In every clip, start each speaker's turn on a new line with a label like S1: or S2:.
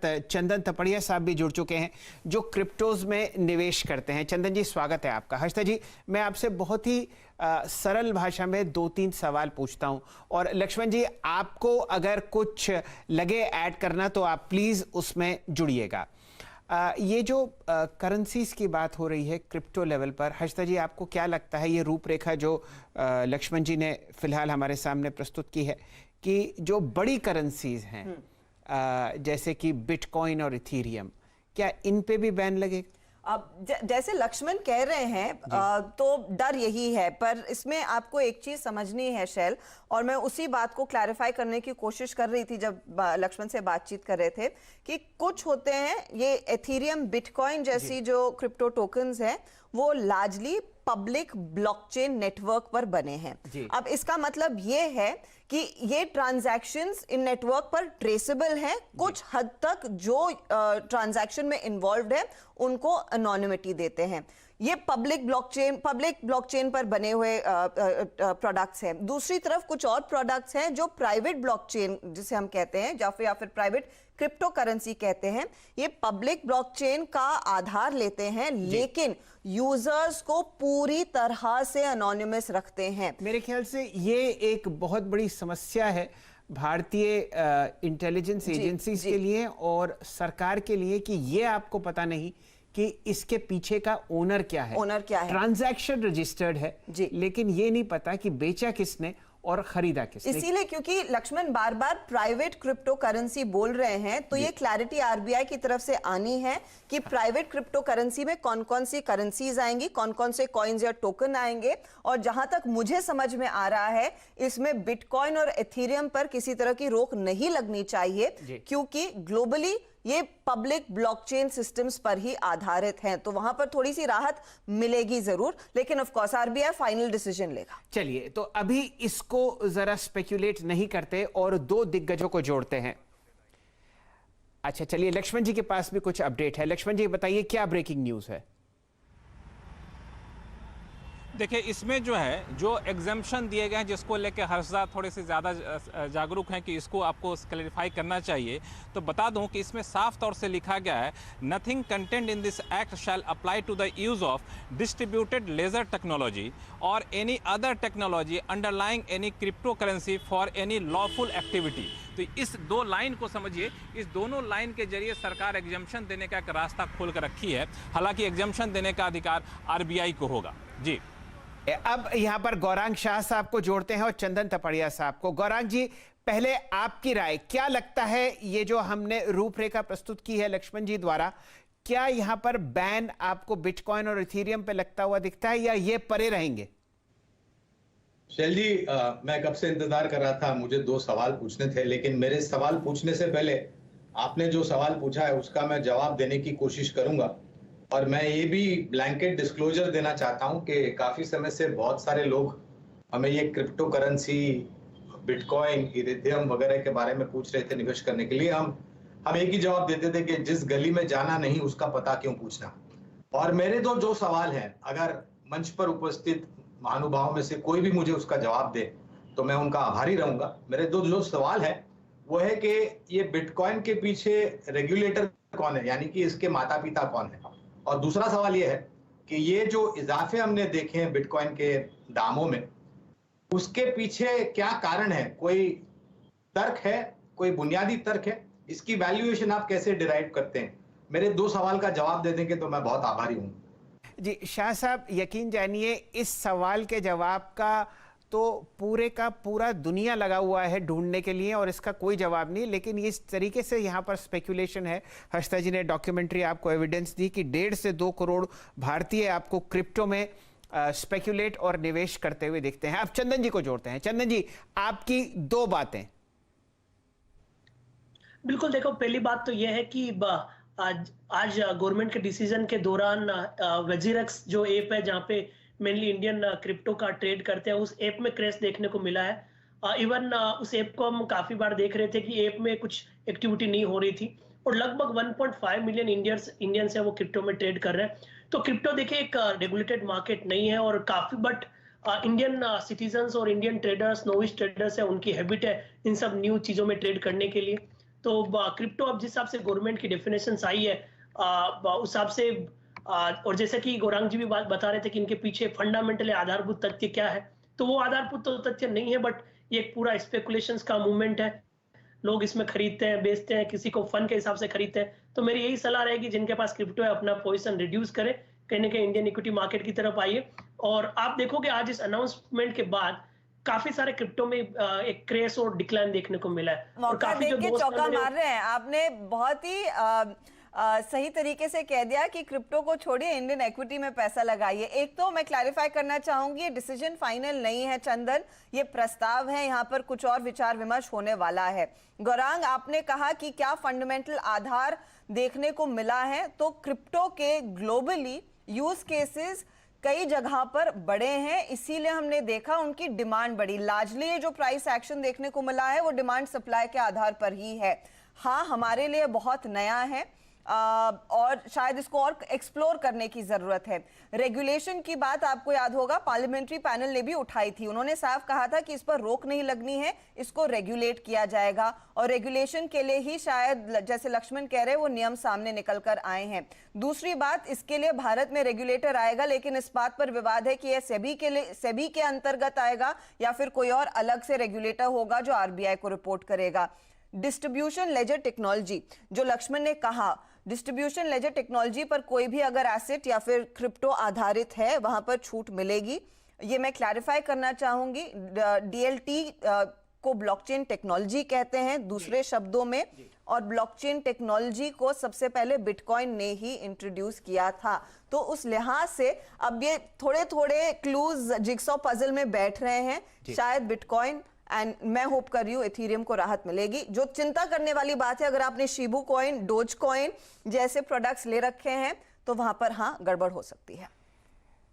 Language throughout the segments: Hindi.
S1: चंदन तपड़िया साहब भी जुड़ चुके हैं जो क्रिप्टोज में निवेश करते हैं। चंदन जी, स्वागत है आपका। हर्षिता जी, मैं आपसे बहुत ही सरल भाषा में 2-3 सवाल पूछता हूं और लक्ष्मण जी, आपको अगर कुछ लगे ऐड करना तो आप प्लीज उसमें जुड़िएगा। ये जो करेंसीज की बात हो रही है क्रिप्टो लेवल पर, हर्षिता जी आपको क्या लगता है ये रूपरेखा जो लक्ष्मण जी ने फिलहाल हमारे सामने प्रस्तुत की है कि जो बड़ी करेंसीज हैं जैसे कि बिटकॉइन और इथेरियम, क्या इन पे भी बैन लगेगा?
S2: अब जैसे लक्ष्मण कह रहे हैं तो डर यही है, पर इसमें आपको एक चीज समझनी है शैल, और मैं उसी बात को क्लैरिफाई करने की कोशिश कर रही थी जब लक्ष्मण से बातचीत कर रहे थे कि कुछ होते हैं ये एथेरियम बिटकॉइन जैसी जो क्रिप्टो टोकन्स हैं वो लार्जली पब्लिक ब्लॉकचेन नेटवर्क पर बने हैं। अब इसका मतलब ये है कि ये ट्रांजैक्शंस इन नेटवर्क पर ट्रेसेबल हैं, कुछ हद तक जो ट्रांजैक्शन में इन्वॉल्व्ड है उनको एनोनिमिटी देते हैं। ये पब्लिक ब्लॉकचेन पर बने हुए प्रोडक्ट्स हैं। दूसरी तरफ कुछ और प्रोडक्ट्स हैं जो प्राइवेट ब्लॉकचेन जिसे हम कहते हैं या फिर प्राइवेट क्रिप्टो करेंसी कहते हैं, ये पब्लिक ब्लॉकचेन का आधार लेते हैं लेकिन यूजर्स को पूरी तरह से एनोनिमस रखते हैं।
S1: मेरे ख्याल से ये एक बहुत बड़ी समस्या है भारतीय इंटेलिजेंस एजेंसीज के लिए और सरकार के लिए कि ये आपको पता नहीं कि इसके पीछे का ओनर क्या है। ट्रांजैक्शन रजिस्टर्ड है लेकिन ये नहीं पता कि बेचा किसने और खरीदा किसने।
S2: इसीलिए क्योंकि लक्ष्मण बार बार प्राइवेट क्रिप्टो करेंसी बोल रहे हैं तो ये क्लैरिटी आरबीआई की तरफ से आनी है कि प्राइवेट क्रिप्टो करेंसी में कौन कौन सी करेंसीज आएंगी, कौन कौन से कॉइन्स या टोकन आएंगे। और जहां तक मुझे समझ में आ रहा है इसमें बिटकॉइन और एथेरियम पर किसी तरह की रोक नहीं लगनी चाहिए क्योंकि ग्लोबली ये पब्लिक ब्लॉकचेन सिस्टम्स पर ही आधारित हैं, तो वहां पर थोड़ी सी राहत मिलेगी जरूर, लेकिन of course RBI final decision लेगा।
S1: चलिए, तो अभी इसको जरा स्पेक्युलेट नहीं करते और दो दिग्गजों को जोड़ते हैं। अच्छा, चलिए, लक्ष्मण जी के पास भी कुछ अपडेट है। लक्ष्मण जी बताइए क्या ब्रेकिंग न्यूज है?
S3: देखिए, इसमें जो है जो एग्जाम्पशन दिए गए हैं जिसको लेकर हर्षदा थोड़े से ज़्यादा जागरूक हैं कि इसको आपको क्लैरिफाई करना चाहिए, तो बता दूं कि इसमें साफ तौर से लिखा गया है nothing contained in this act shall apply to the use of distributed ledger technology और any other technology underlying any crypto currency for any lawful activity. तो इस दो लाइन को समझिए, इस दोनों लाइन के जरिए सरकार एग्जाम्पशन देने का एक रास्ता खोल कर रखी है। हालांकि एग्जाम्पशन देने का अधिकार आरबीआई को होगा। जी,
S1: अब यहां पर गौरांग शाह साहब को जोड़ते हैं और चंदन तपड़िया साहब को। गौरांग जी, पहले आपकी राय, क्या लगता है ये जो हमने रूपरेखा प्रस्तुत की है लक्ष्मण जी द्वारा, क्या यहां पर बैन आपको बिटकॉइन और इथेरियम पे लगता हुआ दिखता है या ये परे रहेंगे?
S4: शैल जी, मैं कब से इंतजार कर रहा था, मुझे 2 सवाल पूछने थे, लेकिन मेरे सवाल पूछने से पहले आपने जो सवाल पूछा है उसका मैं जवाब देने की कोशिश करूंगा। और मैं ये भी ब्लैंकेट डिस्क्लोजर देना चाहता हूं कि काफी समय से बहुत सारे लोग हमें ये क्रिप्टो करेंसी, बिटकॉइन, इथेरियम वगैरह के बारे में पूछ रहे थे निवेश करने के लिए। हम एक ही जवाब देते थे कि जिस गली में जाना नहीं उसका पता क्यों पूछना। और मेरे जो सवाल हैं, अगर मंच पर उपस्थित महानुभावों में से कोई भी मुझे उसका जवाब दे तो मैं उनका आभारी रहूंगा। मेरे जो सवाल है वो है कि ये बिटकॉइन के पीछे रेगुलेटर कौन है, यानी कि इसके माता पिता कौन है। और दूसरा सवाल ये है कि ये जो इजाफे हमने देखे हैं बिटकॉइन के दामों में, उसके पीछे क्या कारण है? कोई तर्क है, कोई बुनियादी तर्क है? इसकी वैल्यूएशन आप कैसे डिराइव करते हैं? मेरे 2 सवाल का जवाब दे देंगे तो मैं बहुत आभारी हूं।
S1: जी शाह साहब, यकीन जानिए इस सवाल के जवाब का तो पूरे का पूरा दुनिया लगा हुआ है ढूंढने के लिए और इसका कोई जवाब नहीं, लेकिन इस तरीके से यहाँ पर स्पेक्यूलेशन है। हर्षिता जी ने डॉक्यूमेंट्री आपको एविडेंस दी कि 1.5 से 2 करोड़ भारतीय आपको क्रिप्टो में स्पेक्यूलेट और निवेश करते हुए दिखते हैं। अब चंदन जी को जोड़ते हैं। चंदन जी, आपकी 2 बातें।
S5: बिल्कुल, देखो, पहली बात तो यह है कि आज गवर्नमेंट के डिसीजन के दौरान वजीरेक्स जो ऐप है जहाँ पे मेनली इंडियन क्रिप्टो का ट्रेड करते हैं, उस ऐप में क्रैश देखने को मिला है। इवन उस ऐप को हम काफी बार देख रहे थे कि ऐप में कुछ एक्टिविटी नहीं हो रही थी और लगभग 1.5 मिलियन इंडियंस है वो क्रिप्टो में ट्रेड कर रहे हैं। तो क्रिप्टो देखिए एक रेगुलेटेड मार्केट नहीं है और काफी बट इंडियन सिटीजन्स और इंडियन ट्रेडर्स, नोविस ट्रेडर्स है, उनकी हैबिट है इन सब न्यू चीजों में ट्रेड करने के लिए। तो क्रिप्टो अब जिस हिसाब से गवर्नमेंट की डेफिनेशन आई है उस हिसाब से और जैसे कि गौरांग जी भी बात बता रहे थे कि इनके पीछे फंडामेंटली आधारभूत तथ्य क्या है, तो वो आधारभूत तो तथ्य नहीं है, बट ये एक पूरा स्पेकुलेशंस का मूवमेंट है। लोग इसमें खरीदते हैं, बेचते हैं, किसी को फन के हिसाब से खरीदते हैं। तो मेरी यही सलाह रहेगी जिनके पास क्रिप्टो है अपना पोजीशन रिड्यूस करें, कहीं ना कहीं इंडियन इक्विटी मार्केट की तरफ आइए। और आप देखोगे आज इस अनाउंसमेंट के बाद काफी सारे क्रिप्टो में एक क्रेश और डिक्लाइन देखने को मिला है। और
S2: मौका
S5: काफी जो
S2: देख के
S5: दोस्त
S2: चौका
S5: मेरे-
S2: मार रहे हैं। आपने बहुत ही सही तरीके से कह दिया कि क्रिप्टो को छोड़िए, इंडियन इक्विटी में पैसा लगाइए। एक तो मैं क्लैरिफाई करना चाहूंगी, ये डिसीजन फाइनल नहीं है चंदन, ये प्रस्ताव है, यहाँ पर कुछ और विचार विमर्श होने वाला है। गौरांग, आपने कहा कि क्या फंडामेंटल आधार देखने को मिला है, तो क्रिप्टो के ग्लोबली यूज केसेस कई जगह पर बड़े हैं, इसीलिए हमने देखा उनकी डिमांड बढ़ी। लार्जली जो प्राइस एक्शन देखने को मिला है वो डिमांड सप्लाई के आधार पर ही है। हाँ, हमारे लिए बहुत नया है और शायद इसको और एक्सप्लोर करने की जरूरत है। रेगुलेशन की बात आपको याद होगा पार्लियामेंट्री पैनल ने भी उठाई थी। उन्होंने साफ कहा था कि इस पर रोक नहीं लगनी है, इसको रेगुलेट किया जाएगा और रेगुलेशन के लिए ही शायद जैसे लक्ष्मण कह रहे हैं वो नियम सामने निकल कर आए हैं। दूसरी बात, इसके लिए भारत में रेगुलेटर आएगा, लेकिन इस बात पर विवाद है कि यह सेबी के अंतर्गत आएगा या फिर कोई और अलग से रेगुलेटर होगा जो आरबीआई को रिपोर्ट करेगा। डिस्ट्रीब्यूशन लेजर टेक्नोलॉजी, जो लक्ष्मण ने कहा, डिस्ट्रीब्यूशन लेजर टेक्नोलॉजी पर कोई भी अगर एसेट या फिर क्रिप्टो आधारित है वहां पर छूट मिलेगी। ये मैं क्लैरिफाई करना चाहूंगी। डीएलटी को ब्लॉकचेन टेक्नोलॉजी कहते हैं दूसरे शब्दों में, और ब्लॉकचेन टेक्नोलॉजी को सबसे पहले बिटकॉइन ने ही इंट्रोड्यूस किया था। तो उस लिहाज से अब ये थोड़े थोड़े क्लूज जिगसॉ पजल में बैठ रहे हैं। शायद बिटकॉइन एंड मैं होप कर रही हूँ इथेरियम को राहत मिलेगी। जो चिंता करने वाली बात है, अगर आपने शिबू कॉइन, डोज कॉइन जैसे प्रोडक्ट्स ले रखे हैं तो वहां पर हाँ गड़बड़ हो सकती है।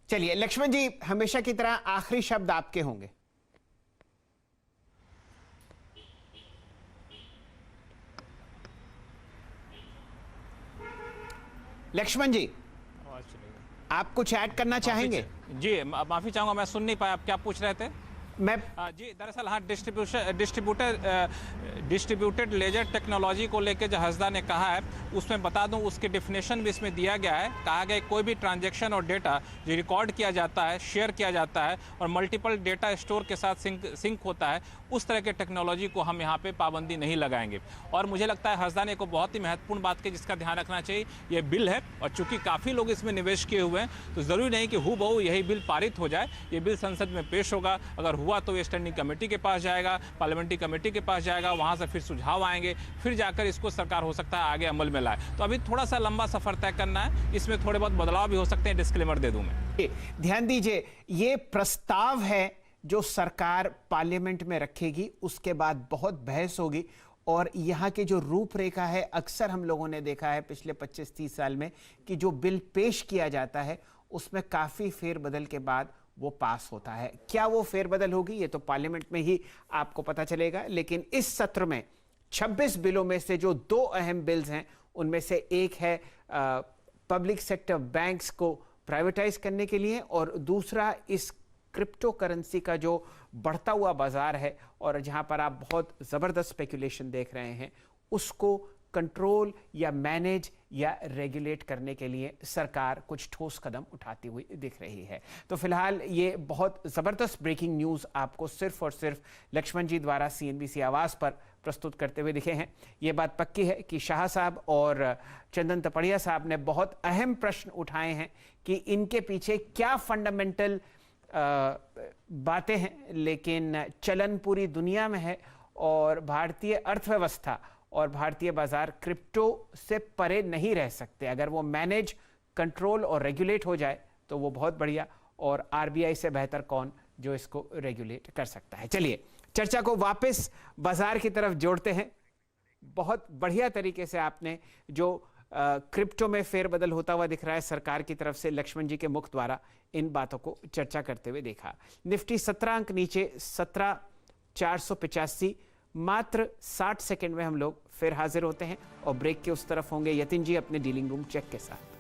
S1: चलिए लक्ष्मण जी, हमेशा की तरह आखिरी शब्द आपके होंगे। लक्ष्मण जी, आप कुछ ऐड करना चाहेंगे?
S3: जी माफी चाहूंगा, मैं सुन नहीं पाया, आप क्या पूछ रहे थे?
S1: मैं
S3: जी दरअसल हाँ, डिस्ट्रीब्यूटेड लेजर टेक्नोलॉजी को लेकर जो हसदा ने कहा है उसमें बता दूं उसके डिफिनेशन भी इसमें दिया गया है। कहा गया कोई भी ट्रांजैक्शन और डेटा जो रिकॉर्ड किया जाता है, शेयर किया जाता है और मल्टीपल डेटा स्टोर के साथ सिंक होता है, उस तरह के टेक्नोलॉजी को हम यहाँ पे पाबंदी नहीं लगाएंगे। और मुझे लगता है हसदा ने को बहुत ही महत्वपूर्ण बात की जिसका ध्यान रखना चाहिए, ये बिल है और चूंकि काफ़ी लोग इसमें निवेश किए हुए हैं तो ज़रूरी नहीं कि हूबहू यही बिल पारित हो जाए। ये बिल संसद में पेश होगा, अगर हुआ तो ये स्टैंडिंग कमेटी के पास जाएगा, पार्लियामेंट्री कमेटी के पास जाएगा, वहां से फिर सुझाव आएंगे, फिर जाकर इसको सरकार हो सकता है आगे अमल में लाए। तो अभी थोड़ा सा लंबा सफर तय करना है, इसमें थोड़े बहुत बदलाव भी हो सकते हैं, डिस्क्लेमर दे दूं मैं।
S1: ध्यान दीजिए, ये प्रस्ताव है जो सरकार पार्लियामेंट में रखेगी, उसके बाद बहुत बहस होगी और यहाँ की जो रूपरेखा है, अक्सर हम लोगों ने देखा है पिछले 25-30 साल में कि जो बिल पेश किया जाता है उसमें काफी फेरबदल के बाद वो पास होता है। क्या वो फेरबदल होगी ये तो पार्लियामेंट में ही आपको पता चलेगा, लेकिन इस सत्र में 26 बिलों में से जो 2 अहम बिल्स हैं उनमें से एक है पब्लिक सेक्टर बैंक्स को प्राइवेटाइज करने के लिए और दूसरा इस क्रिप्टो करेंसी का जो बढ़ता हुआ बाजार है और जहां पर आप बहुत ज़बरदस्त स्पेकुलेशन देख रहे हैं उसको कंट्रोल या मैनेज या रेगुलेट करने के लिए सरकार कुछ ठोस कदम उठाती हुई दिख रही है। तो फिलहाल ये बहुत ज़बरदस्त ब्रेकिंग न्यूज़ आपको सिर्फ और सिर्फ लक्ष्मण जी द्वारा CNBC आवाज़ पर प्रस्तुत करते हुए दिखे हैं। ये बात पक्की है कि शाह साहब और चंदन तपड़िया साहब ने बहुत अहम प्रश्न उठाए हैं कि इनके पीछे क्या फंडामेंटल बातें हैं, लेकिन चलन पूरी दुनिया में है और भारतीय अर्थव्यवस्था और भारतीय बाजार क्रिप्टो से परे नहीं रह सकते। अगर वो मैनेज, कंट्रोल और रेगुलेट हो जाए तो वो बहुत बढ़िया, और आरबीआई से बेहतर कौन जो इसको रेगुलेट कर सकता है। चलिए चर्चा को वापस बाजार की तरफ जोड़ते हैं। बहुत बढ़िया तरीके से आपने जो क्रिप्टो में फेरबदल होता हुआ दिख रहा है सरकार की तरफ से लक्ष्मण जी के मुख द्वारा इन बातों को चर्चा करते हुए देखा। निफ्टी 17 अंक नीचे 17,485। मात्र 60 सेकंड में हम लोग फिर हाजिर होते हैं और ब्रेक के उस तरफ होंगे यतिन जी अपने डीलिंग रूम चेक के साथ।